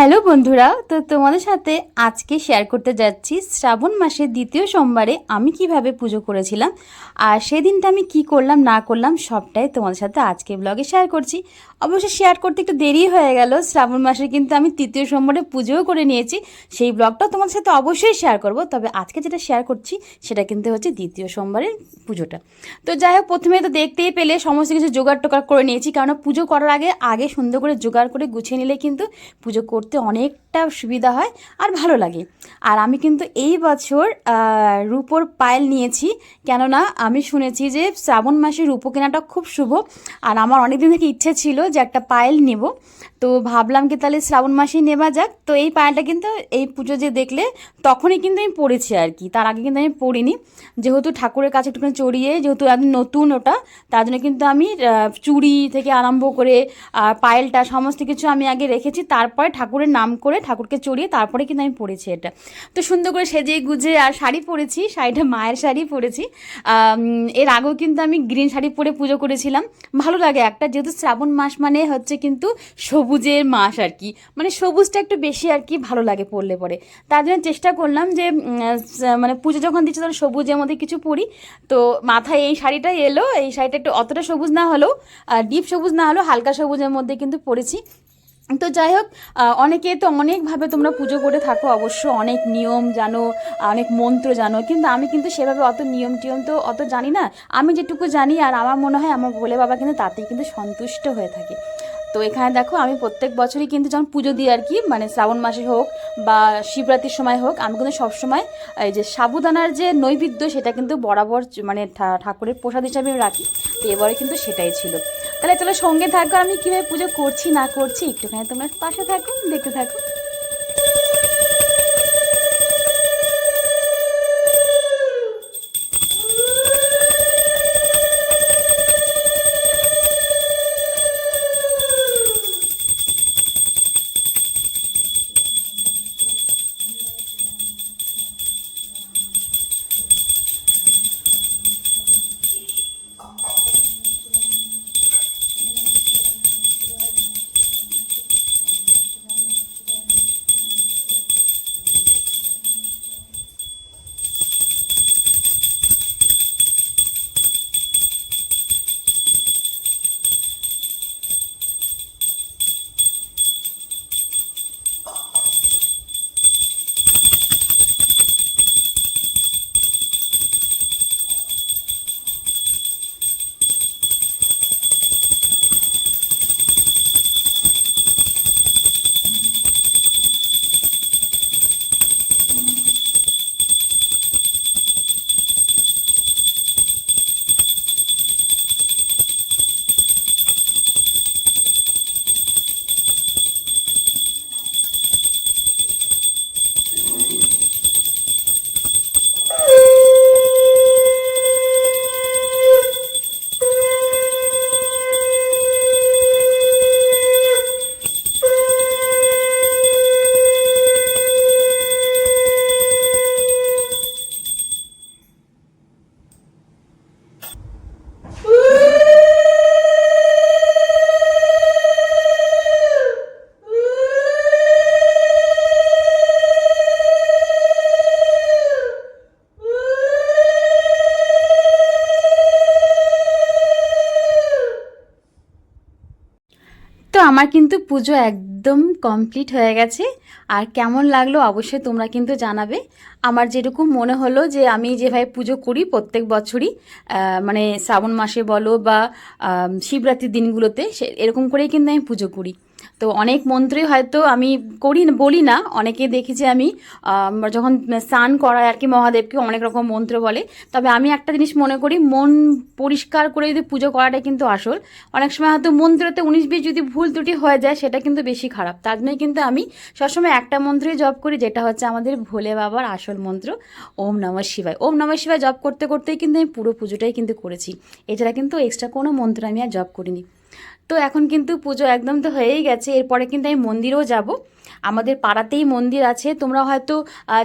Hello বন্ধুরা, তো তোমাদের সাথে আজকে শেয়ার করতে যাচ্ছি শ্রাবণ মাসের দ্বিতীয় সোমবারে আমি কিভাবে পুজো করেছিলাম আর সেদিনটা আমি কি করলাম না করলাম সবটাই তোমাদের সাথে আজকে ব্লগে শেয়ার করছি। অবশ্যই শেয়ার করতে একটু দেরি হয়ে গেল, শ্রাবণ মাসে কিন্তু আমি তৃতীয় সোমবারে পুজোও করে নিয়েছি, সেই ব্লগটাও তোমাদের সাথে অবশ্যই শেয়ার করব। তবে আজকে যেটা শেয়ার করছি সেটা কিন্তু হচ্ছে দ্বিতীয় সোমবারের পুজোটা। তো যাই হোক, প্রথমে তো দেখতেই পেলে সমস্ত কিছু জোগাড় টোগাড় করে নিয়েছি, কারণ পুজো করার আগে সুন্দর করে জোগাড় করে গুছিয়ে নিলে কিন্তু পুজো করতে অনেকটা সুবিধা হয় আর ভালো লাগে। আর আমি কিন্তু এই বছর রূপোর পায়েল নিয়েছি, কেননা আমি শুনেছি যে শ্রাবণ মাসে রূপো কেনাটা খুব শুভ। আর আমার অনেক দিন থেকে ইচ্ছে ছিল যে একটা পায়েল নেব, তো ভাবলাম কি তাহলে শ্রাবণ মাসেই নেওয়া যাক। তো এই পায়েলটা কিন্তু এই পুজো যে দেখলে তখনই কিন্তু আমি পড়েছি আর কি, তার আগে কিন্তু আমি পড়িনি। যেহেতু ঠাকুরের কাছে একটুখানি চড়িয়ে, যেহেতু একদম নতুন ওটা, তার জন্য কিন্তু আমি চুড়ি থেকে আরম্ভ করে পায়েলটা সমস্ত কিছু আমি আগে রেখেছি, তারপরে ঠাকুরের নাম করে ঠাকুরকে চড়িয়ে তারপরে কিন্তু আমি পরেছি এটা। তো সুন্দর করে সেজে গুজে আর শাড়ি পরেছি, শাড়িটা মায়ের শাড়ি পরেছি। এর আগেও কিন্তু আমি গ্রিন শাড়ি পরে পুজো করেছিলাম। ভালো লাগে একটা, যেহেতু শ্রাবণ মাস মানে হচ্ছে কিন্তু সবুজের মাস আর কি, মানে সবুজটা একটু বেশি আর কি ভালো লাগে পরলে পরে। তার জন্য চেষ্টা করলাম যে মানে পুজো যখন দিচ্ছি তখন সবুজের মধ্যে কিছু পরি। তো মাথায় এই শাড়িটা এলো, এই শাড়িটা একটু অতটা সবুজ না হলেও, ডিপ সবুজ না হলেও হালকা সবুজের মধ্যে কিন্তু পরেছি। তো যাই হোক, অনেকে তো অনেকভাবে তোমরা পুজো করে থাকো, অবশ্য অনেক নিয়ম জানো, অনেক মন্ত্র জানো, কিন্তু আমি কিন্তু সেভাবে অত নিয়ম টিয়ম তো অত জানি না। আমি যেটুকু জানি আর আমার মনে হয় আমার ভোলে বাবা কিন্তু তাতেই কিন্তু সন্তুষ্ট হয়ে থাকে। তো এখানে দেখো, আমি প্রত্যেক বছরই কিন্তু যখন পুজো দিই আর কি, মানে শ্রাবণ মাসে হোক বা শিবরাত্রির সময় হোক, আমি কিন্তু সবসময় এই যে সাবুদানার যে নৈবেদ্য সেটা কিন্তু বরাবর মানে ঠাকুরের প্রসাদ হিসাবে রাখি। তো এবারে কিন্তু সেটাই ছিল। তাহলে চলো সঙ্গে থাকো, আমি কীভাবে পুজো করছি না করছি একটুখানি তোমরা পাশে থাকো, দেখতে থাকো। তো আমার কিন্তু পুজো একদম কমপ্লিট হয়ে গেছে। আর কেমন লাগলো অবশ্যই তোমরা কিন্তু জানাবে। আমার যেরকম মনে হলো যে আমি যেভাবে পুজো করি প্রত্যেক বছরই, মানে শ্রাবণ মাসে বলো বা শিবরাত্রির দিনগুলোতে, এরকম করেই কিন্তু আমি পুজো করি। তো অনেক মন্ত্রই হয়তো আমি বলি না, অনেকে দেখেছি আমি যখন স্নান করায় আর কি মহাদেবকে অনেক রকম মন্ত্র বলে। তবে আমি একটা জিনিস মনে করি, মন পরিষ্কার করে যদি পুজো করাটাই কিন্তু আসল। অনেক সময় হয়তো মন্ত্রতে 19-20 যদি ভুল ত্রুটি হয়ে যায় সেটা কিন্তু বেশি খারাপ। তার জন্যই কিন্তু আমি সবসময় একটা মন্ত্রই জপ করি, যেটা হচ্ছে আমাদের ভোলে বাবার আসল মন্ত্র, ওম নমঃ শিবায়। ওম নমঃ শিবায় জপ করতে করতেই কিন্তু আমি পুরো পুজোটাই কিন্তু করেছি। এছাড়া কিন্তু এক্সট্রা কোনো মন্ত্র আমি আর জপ করিনি। তো এখন কিন্তু পুজো একদম তো হয়েই গেছে, এরপরে কিন্তু আমি মন্দিরেও যাব। আমাদের পাড়াতেই মন্দির আছে। তোমরা হয়তো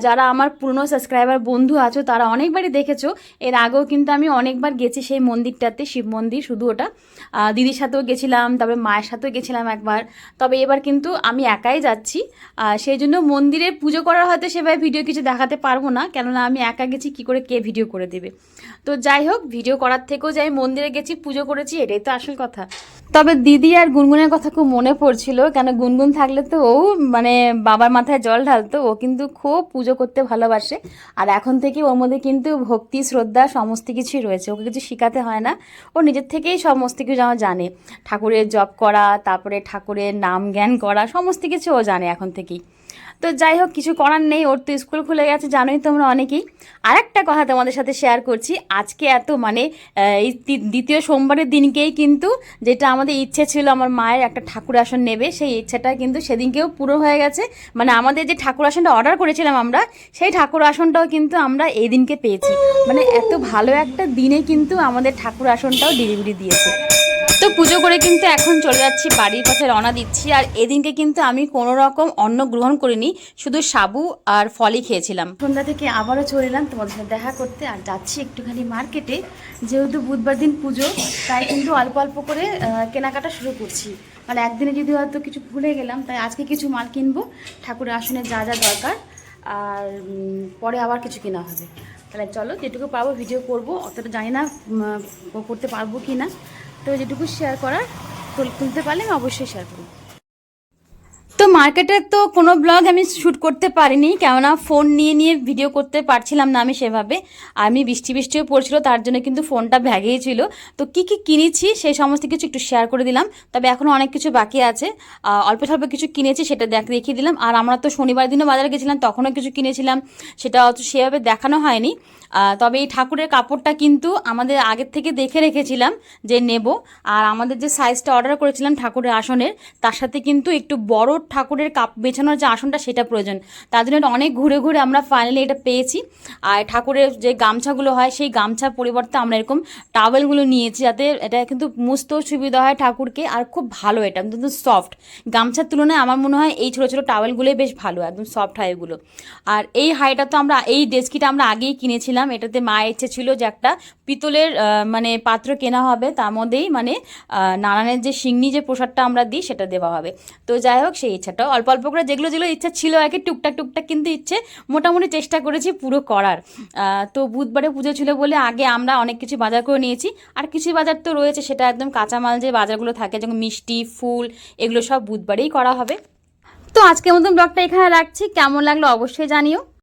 যারা আমার পুরনো সাবস্ক্রাইবার বন্ধু আছো তারা অনেকবারই দেখেছো। এর আগেও কিন্তু আমি অনেকবার গেছি সেই মন্দিরটাতে, শিব মন্দির শুধু ওটা। দিদির সাথেও গেছিলাম, তারপরে মায়ের সাথেও গেছিলাম একবার। তবে এবার কিন্তু আমি একাই যাচ্ছি, সেই জন্য মন্দিরে পুজো করার হয়তো সেভাবে ভিডিও কিছু দেখাতে পারবো না, কেননা আমি একা গেছি, কী করে কে ভিডিও করে দেবে। তো যাই হোক, ভিডিও করার থেকেও যাই মন্দিরে গেছি, পুজো করেছি, এটাই তো আসল কথা। তবে দিদি আর গুনগুনের কথা খুব মনে পড়ছিল, কেন গুনগুন থাকলে তো ও মানে বাবার মাথায় জল ঢালতো, ও কিন্তু খুব পুজো করতে ভালোবাসে। আর এখন থেকে ওর মধ্যে কিন্তু ভক্তি শ্রদ্ধা সমস্ত কিছুই রয়েছে, ওকে কিছু শেখাতে হয় না, ও নিজের থেকেই সমস্ত কিছু যেমন জানে, ঠাকুরের জপ করা, তারপরে ঠাকুরের নাম জ্ঞান করা, সমস্ত কিছু ও জানে এখন থেকেই। তো যাই হোক, কিছু করার নেই, ওর তো স্কুল খুলে গেছে জানোই তোমরা অনেকেই। আর একটা কথা তোমাদের সাথে শেয়ার করছি, আজকে এত মানে এই দ্বিতীয় সোমবারের দিনকেই কিন্তু যেটা আমাদের ইচ্ছে ছিল আমার মায়ের একটা ঠাকুর আসন নেবে, সেই ইচ্ছেটা কিন্তু সেদিনকেও পুরো হয়ে গেছে। মানে আমাদের যে ঠাকুর আসনটা অর্ডার করেছিলাম আমরা, সেই ঠাকুর আসনটাও কিন্তু আমরা এই দিনকে পেয়েছি। মানে এত ভালো একটা দিনে কিন্তু আমাদের ঠাকুর আসনটাও ডেলিভারি দিয়েছে। তো পুজো করে কিন্তু এখন চলে যাচ্ছি, বাড়ির পথে রওনা দিচ্ছি। আর এদিনকে কিন্তু আমি কোনো রকম অন্ন গ্রহণ করিনি, শুধু সাবু আর ফলই খেয়েছিলাম। সন্ধ্যা থেকে আবারও চলে এলাম তোমাদের সাথে দেখা করতে, আর যাচ্ছি একটুখানি মার্কেটে, যেহেতু বুধবার দিন পুজো, তাই কিন্তু অল্প অল্প করে কেনাকাটা শুরু করছি। মানে একদিনে যদি হয়তো কিছু ভুলে গেলাম, তাই আজকে কিছু মাল কিনবো, ঠাকুরের আসনে যা যা দরকার, আর পরে আবার কিছু কেনা হবে। তাহলে চলো, যেটুকু পারবো ভিডিও করব, অতটা জানি না করতে পারবো কি না, তো যেটুকু শেয়ার করার তুলতে পারলে আমি অবশ্যই শেয়ার করব। তো মার্কেটে তো কোনো ব্লগ আমি শ্যুট করতে পারিনি, কেননা ফোন নিয়ে নিয়ে ভিডিও করতে পারছিলাম না আমি সেভাবে। আমি বৃষ্টিও পড়ছিল, তার জন্য কিন্তু ফোনটা ব্যাগেই ছিল। তো কী কী কিনেছি সেই সমস্ত কিছু একটু শেয়ার করে দিলাম, তবে এখনও অনেক কিছু বাকি আছে। অল্প স্বল্প কিছু কিনেছি, সেটা দেখিয়ে দিলাম। আর আমরা তো শনিবার দিনও বাজারে গেছিলাম, তখনও কিছু কিনেছিলাম, সেটা অত সেভাবে দেখানো হয়নি। তবে এই ঠাকুরের কাপড়টা কিন্তু আমাদের আগের থেকে দেখে রেখেছিলাম যে নেব। আর আমাদের যে সাইজটা অর্ডার করেছিলাম ঠাকুরের আসনের, তার সাথে কিন্তু একটু বড় ঠাকুরের বেছানোর যে আসনটা সেটা প্রয়োজন, তার জন্য অনেক ঘুরে ঘুরে আমরা ফাইনালি এটা পেয়েছি। আর ঠাকুরের যে গামছাগুলো হয়, সেই গামছার পরিবর্তে আমরা এরকম টাওয়েলগুলো নিয়েছি, যাতে এটা কিন্তু মুছতেও সুবিধা হয় ঠাকুরকে। আর খুব ভালো, এটা কিন্তু সফট, গামছার তুলনায় আমার মনে হয় এই ছোটো ছোটো টাওয়েলগুলোই বেশ ভালো, একদম সফট হয় এগুলো। আর এই হাঁড়িটা তো আমরা, এই ডেস্কিটা আমরা আগেই কিনেছিলাম, এটাতে মায়ের ইচ্ছে ছিল যে একটা পিতলের মানে পাত্র কেনা হবে, তার মধ্যেই মানে নারায়ণের যে সিংনি যে প্রসাদটা আমরা দিই সেটা দেওয়া হবে। তো যাই হোক, সেই ইচ্ছাটাও অল্প অল্প করে যেগুলো যেগুলো ইচ্ছা ছিল আর কি, টুকটাক টুকটাক কিন্তু ইচ্ছে মোটামুটি চেষ্টা করেছি পুরো করার। তো বুধবারে পুজো ছিল বলে আগে আমরা অনেক কিছু বাজার করে নিয়েছি, আর কিছু বাজার তো রয়েছে, সেটা একদম কাঁচামাল যে বাজারগুলো থাকে, যেমন মিষ্টি, ফুল, এগুলো সব বুধবারেই করা হবে। তো আজকের মতন ব্লগটা এখানে রাখছি, কেমন লাগলো অবশ্যই জানিও।